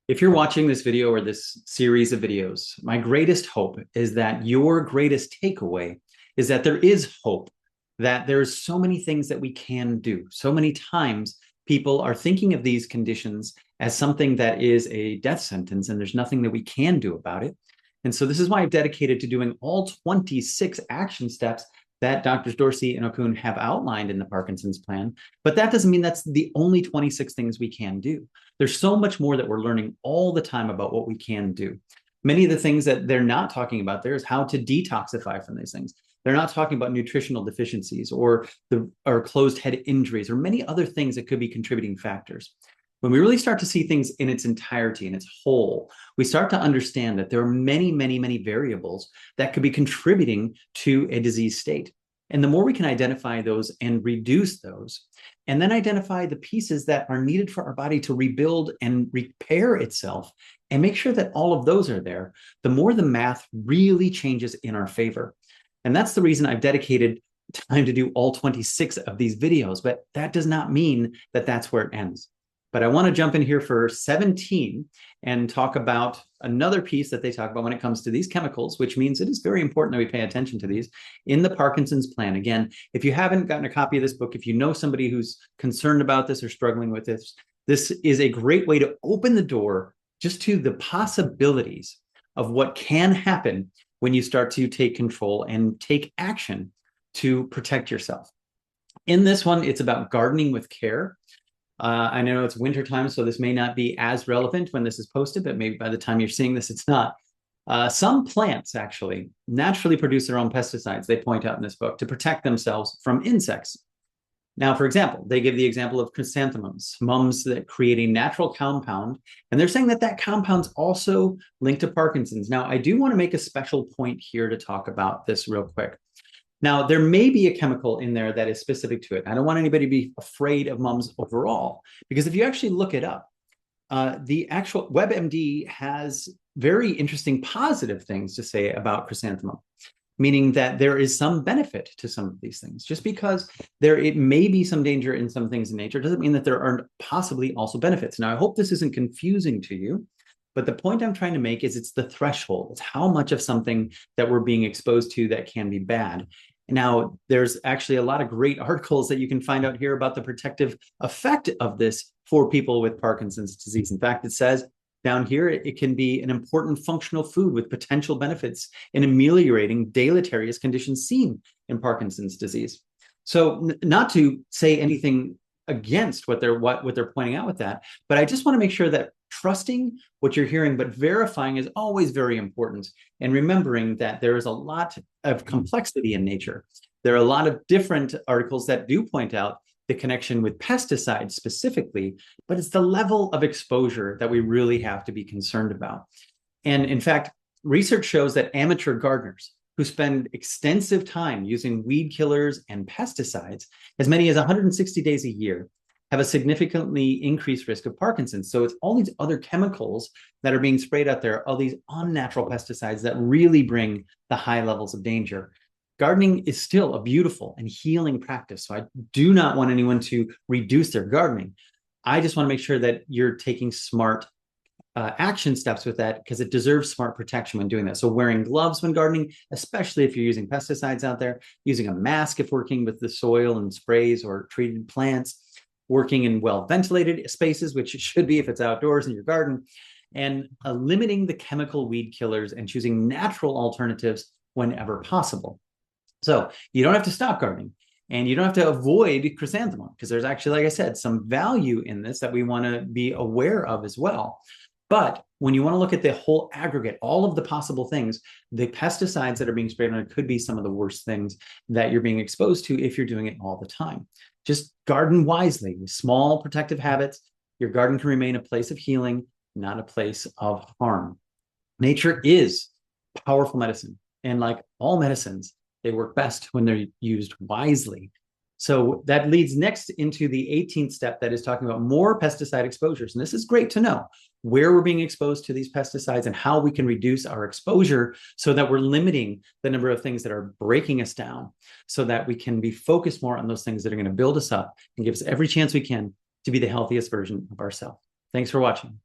If you're watching this video or this series of videos, my greatest hope is that your greatest takeaway is that there is hope, that there's so many things that we can do. So many times people are thinking of these conditions as something that is a death sentence, and there's nothing that we can do about it. And so this is why I've dedicated to doing all 26 action steps that Doctors Dorsey and Okun have outlined in the Parkinson's plan. But that doesn't mean that's the only 26 things we can do. There's so much more that we're learning all the time about what we can do. Many of the things that they're not talking about there is how to detoxify from these things. They're not talking about nutritional deficiencies or closed head injuries or many other things that could be contributing factors. When we really start to see things in its entirety, in its whole, we start to understand that there are many, many, many variables that could be contributing to a disease state. And the more we can identify those and reduce those, and then identify the pieces that are needed for our body to rebuild and repair itself, and make sure that all of those are there, the more the math really changes in our favor. And that's the reason I've dedicated time to do all 26 of these videos, but that does not mean that that's where it ends. But I want to jump in here for 17 and talk about another piece that they talk about when it comes to these chemicals, which means it is very important that we pay attention to these in the Parkinson's plan. Again, if you haven't gotten a copy of this book, if you know somebody who's concerned about this or struggling with this, this is a great way to open the door just to the possibilities of what can happen when you start to take control and take action to protect yourself. In this one, it's about gardening with care. I know it's wintertime, so this may not be as relevant when this is posted, but maybe by the time you're seeing this, it's not. Some plants actually naturally produce their own pesticides, they point out in this book, to protect themselves from insects. Now, for example, they give the example of chrysanthemums, mums that create a natural compound, and they're saying that that compound's also linked to Parkinson's. Now, I do want to make a special point here to talk about this real quick. Now, there may be a chemical in there that is specific to it. I don't want anybody to be afraid of mums overall, because if you actually look it up, the actual WebMD has very interesting positive things to say about chrysanthemum, meaning that there is some benefit to some of these things. Just because it may be some danger in some things in nature doesn't mean that there aren't possibly also benefits. Now, I hope this isn't confusing to you, but the point I'm trying to make is it's the threshold. It's how much of something that we're being exposed to that can be bad. Now, there's actually a lot of great articles that you can find out here about the protective effect of this for people with Parkinson's disease. In fact, it says down here, it can be an important functional food with potential benefits in ameliorating deleterious conditions seen in Parkinson's disease. So not to say anything against what they're pointing out with that, but I just want to make sure that trusting what you're hearing, but verifying is always very important. And remembering that there is a lot of complexity in nature. There are a lot of different articles that do point out the connection with pesticides specifically, but it's the level of exposure that we really have to be concerned about. And in fact, research shows that amateur gardeners who spend extensive time using weed killers and pesticides, as many as 160 days a year, have a significantly increased risk of Parkinson's. So it's all these other chemicals that are being sprayed out there, all these unnatural pesticides that really bring the high levels of danger. Gardening is still a beautiful and healing practice. So I do not want anyone to reduce their gardening. I just want to make sure that you're taking smart action steps with that, because it deserves smart protection when doing that. So wearing gloves when gardening, especially if you're using pesticides out there, using a mask if working with the soil and sprays or treated plants, working in well-ventilated spaces, which it should be if it's outdoors in your garden, and limiting the chemical weed killers and choosing natural alternatives whenever possible. So you don't have to stop gardening, and you don't have to avoid chrysanthemum, because there's actually, like I said, some value in this that we want to be aware of as well. But when you want to look at the whole aggregate, all of the possible things, the pesticides that are being sprayed on it could be some of the worst things that you're being exposed to if you're doing it all the time. Just garden wisely with small protective habits. Your garden can remain a place of healing, not a place of harm. Nature is powerful medicine. And like all medicines, they work best when they're used wisely. So that leads next into the 18th step that is talking about more pesticide exposures. And this is great to know where we're being exposed to these pesticides and how we can reduce our exposure so that we're limiting the number of things that are breaking us down, so that we can be focused more on those things that are going to build us up and give us every chance we can to be the healthiest version of ourselves. Thanks for watching.